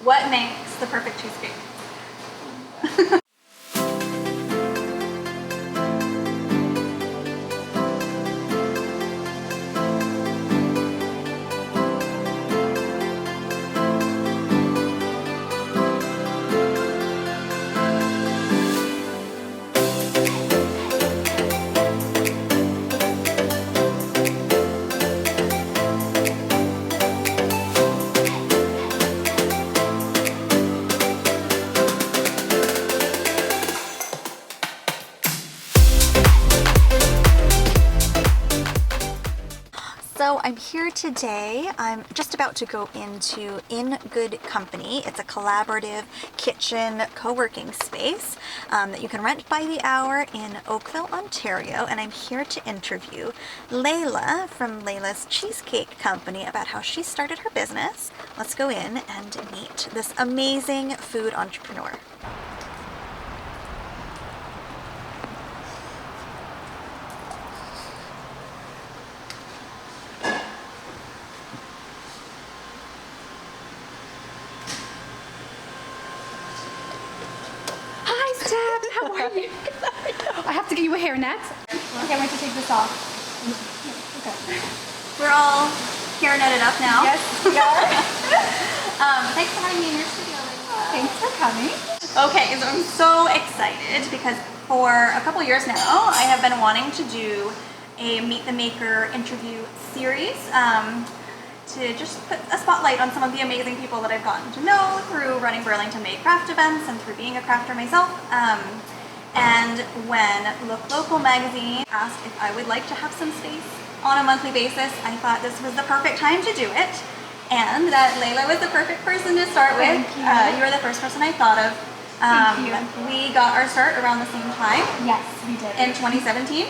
What makes the perfect cheesecake? So I'm here today. I'm just about to go into In Good Company. It's a collaborative kitchen co-working space that you can rent by the hour in Oakville, Ontario. And I'm here to interview Laila from Laila's Cheesecake Company about how she started her business. Let's go in and meet this amazing food entrepreneur. How are you? I have to get you a hairnet. I can't wait to take this off. Okay. We're all hairnetted up now. Yes, we are. Thanks for having me in your studio, Laila. Thanks for coming. Okay, so I'm so excited because for a couple years now, I have been wanting to do a Meet the Maker interview series to just put a spotlight on some of the amazing people that I've gotten to know through running Burlington Made craft events and through being a crafter myself. And when Look Local Magazine asked if I would like to have some space on a monthly basis, I thought this was the perfect time to do it, and that Laila was the perfect person to start with. Thank you. You were the first person I thought of. Thank you. We got our start around the same time. Yes, we did. In 2017.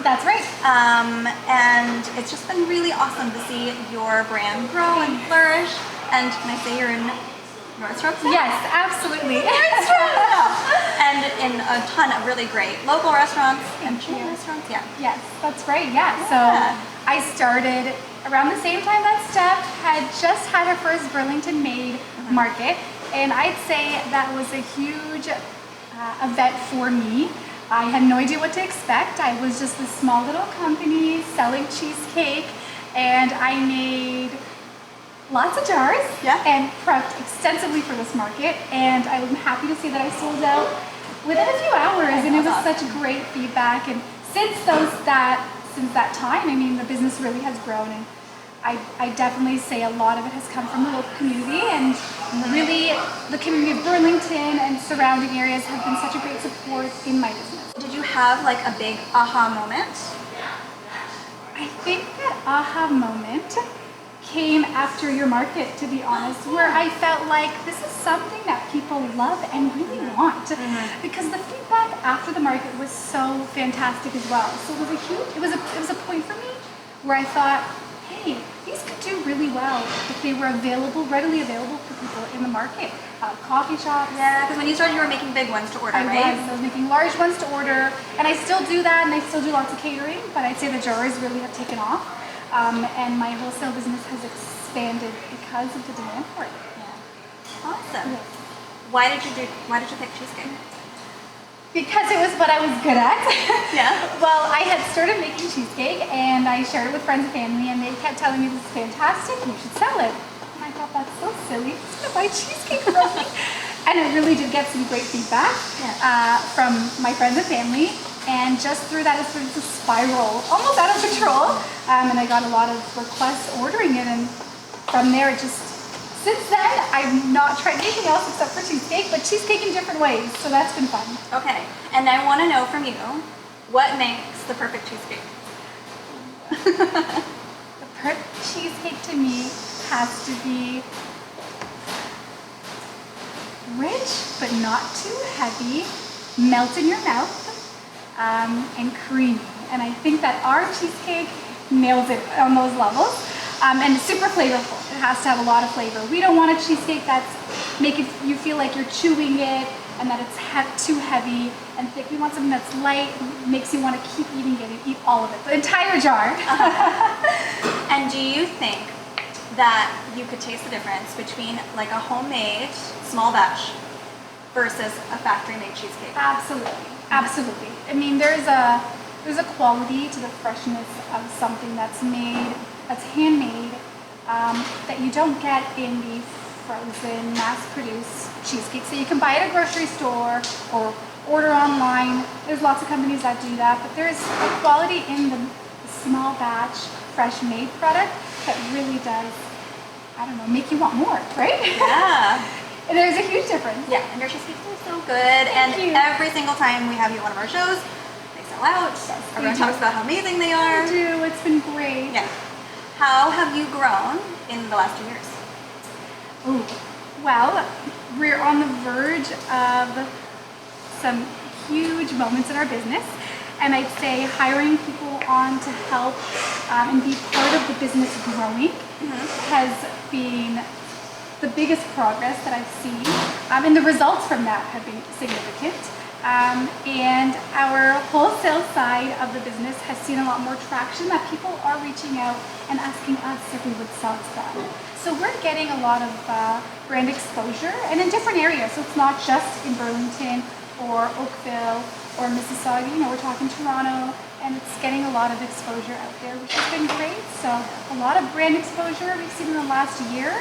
That's right. And it's just been really awesome to see your brand grow and flourish. And can I say you're in restaurants now? Yes, absolutely. And in a ton of really great local restaurants and chain restaurants. Yeah. Yes, that's right. Yeah. So I started around the same time that Steph had just had her first Burlington Made market. And I'd say that was a huge event for me. I had no idea what to expect. I was just a small little company selling cheesecake, and I made lots of jars and prepped extensely for this market. And I'm happy to say that I sold out within a few hours, and it was such great feedback. And since that time, I mean, the business really has grown, and I definitely say a lot of it has come from the local community, and really the community of Burlington and surrounding areas have been such a great support in my business. Did you have like a big aha moment? I think that aha moment came after your market, to be honest, where I felt like this is something that people love and really want, because the feedback after the market was so fantastic as well. So it was a point for me where I thought, hey, these could do really well if they were readily available for people in the market. Coffee shops. Yeah, because when you started, you were making big ones to order, right? I was making large ones to order, and I still do that, and I still do lots of catering, but I'd say the jars really have taken off, and my wholesale business has expanded because of the demand for it. Yeah. Awesome. Yes. Why did you pick cheesecake? Because it was what I was good at. Yeah. Well, I had started making cheesecake, and I shared it with friends and family, and they kept telling me, this is fantastic, you should sell it. And I thought, that's so silly, who's gonna buy cheesecake from me? And I really did get some great feedback from my friends and family, and just through that it started to spiral, almost out of control, and I got a lot of requests ordering it, and from there it just, since then, I've not tried anything else except for cheesecake, but cheesecake in different ways, so that's been fun. Okay, and I want to know from you, what makes the perfect cheesecake? The perfect cheesecake to me has to be rich, but not too heavy, melt in your mouth, and creamy. And I think that our cheesecake nails it on those levels. And super flavorful. It has to have a lot of flavor. We don't want a cheesecake that's making you feel like you're chewing it and that it's too heavy and thick. We want something that's light, makes you want to keep eating it and eat all of it, the entire jar. And do you think that you could taste the difference between like a homemade small batch versus a factory-made cheesecake? Absolutely, absolutely. I mean, there's a quality to the freshness of something that's handmade, that you don't get in the frozen, mass-produced cheesecakes that you can buy at a grocery store or order online. There's lots of companies that do that, but there's a quality in the small batch, fresh-made product that really does, I don't know, make you want more, right? Yeah. And there's a huge difference. Yeah, and your cheesecakes are so good. Thank you. Every single time we have you on one of our shows, they sell out. Everyone talks about how amazing they are. I do. It's been great. Yeah. How have you grown in the last 2 years? Ooh. Well, we're on the verge of some huge moments in our business. And I'd say hiring people on to help and be part of the business growing has been the biggest progress that I've seen. And the results from that have been significant. And our wholesale side of the business has seen a lot more traction, that people are reaching out and asking us if we would sell to them. So we're getting a lot of brand exposure, and in different areas. So it's not just in Burlington or Oakville or Mississauga. You know, we're talking Toronto, and it's getting a lot of exposure out there, which has been great. So a lot of brand exposure we've seen in the last year,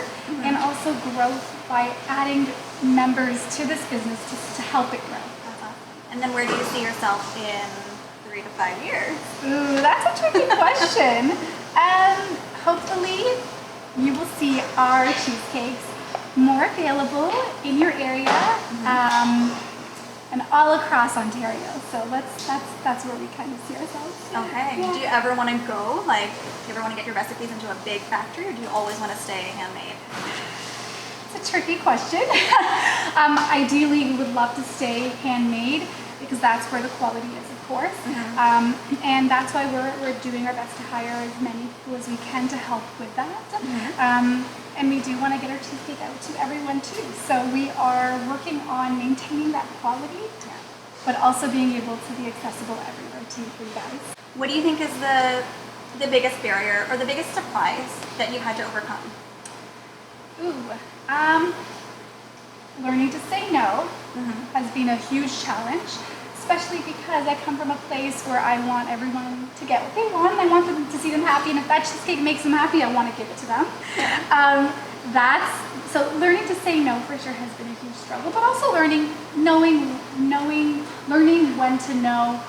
and also growth by adding members to this business to help it grow. That's awesome. And then where do you see yourself in 3 to 5 years? Ooh, that's a tricky question. Hopefully you will see our cheesecakes more available in your area. And all across Ontario. So that's where we kind of see ourselves. Okay. Yeah. Do you ever want to go, like, do you ever want to get your recipes into a big factory, or do you always want to stay handmade? It's a tricky question. Ideally, we would love to stay handmade because that's where the quality is, of course. And that's why we're doing our best to hire as many people as we can to help with that. And we do want to get our cheesecake out to everyone too. So we are working on maintaining that quality, but also being able to be accessible everywhere too for you guys. What do you think is the biggest barrier or the biggest surprise that you had to overcome? Learning to say no has been a huge challenge, especially because I come from a place where I want everyone to get what they want. I want them to see them happy, and if that cheesecake makes them happy, I want to give it to them. So learning to say no for sure has been a huge struggle, but also learning when to know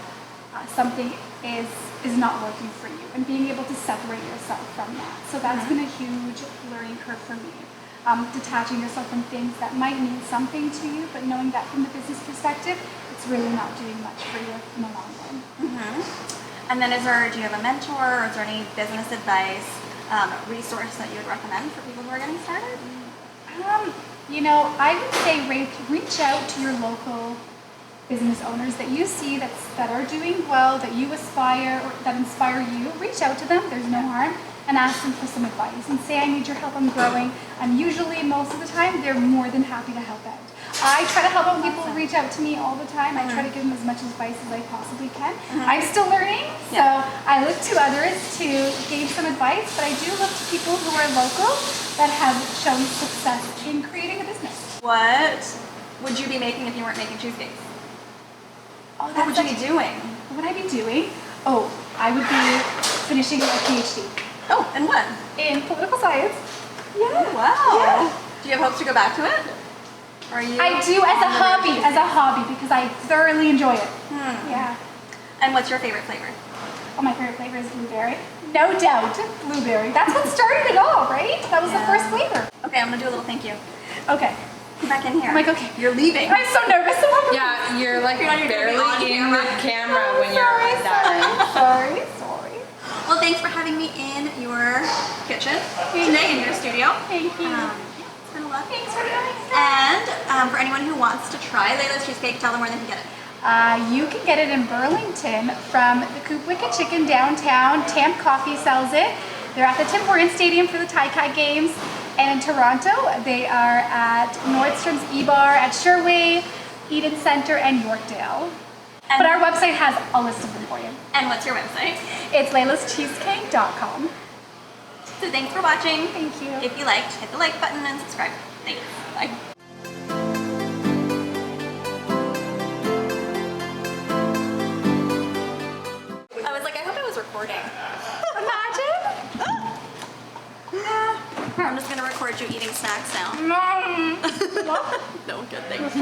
something is not working for you, and being able to separate yourself from that. So that's been a huge learning curve for me. Detaching yourself from things that might mean something to you, but knowing that from the business perspective, it's really not doing much for you in the long run. And then do you have a mentor, or is there any business advice, resource that you would recommend for people who are getting started? I would say reach out to your local business owners that you see that are doing well, that you aspire, or that inspire you. Reach out to them, there's no harm, and ask them for some advice and say, I need your help, I'm growing. And usually, most of the time, they're more than happy to help out. I try to help out people reach out to me all the time. I try to give them as much advice as I possibly can. I'm still learning, so I look to others to gain some advice, but I do look to people who are local that have shown success in creating a business. What would you be making if you weren't making cheesecakes? What would you be doing? What would I be doing? Oh, I would be finishing my PhD. Oh, and what? In political science. Yeah. Oh, wow. Yeah. Do you have hopes to go back to it? Or are you I do as a hobby, because I thoroughly enjoy it. Yeah. And what's your favorite flavor? Oh, my favorite flavor is blueberry. No doubt, blueberry. That's what started it all, right? That was the first flavor. Okay, I'm gonna do a little thank you. Okay. Come back in here. I'm like, okay. You're leaving. I'm so nervous. Yeah, you're like barely in the camera when you're Sorry, on that. sorry. Well, thanks for having me in your kitchen today, in your studio. Thank you. It's been a lot. Thanks for doing it. And for anyone who wants to try Laila's cheesecake, tell them where they can get it. You can get it in Burlington from the Coop Wicked Chicken downtown. Tamp Coffee sells it. They're at the Tim Hortons Stadium for the Tie-Cat games. And in Toronto, they are at Nordstrom's E-Bar at Sherway, Eden Centre, and Yorkdale. But our website has a list of them for you. And what's your website? It's lailascheesecake.com. So thanks for watching. Thank you. If you liked, hit the like button and subscribe. Thanks. Bye. I was like, I hope I was recording. Imagine. I'm just gonna record you eating snacks now. Mom. No, good, thanks.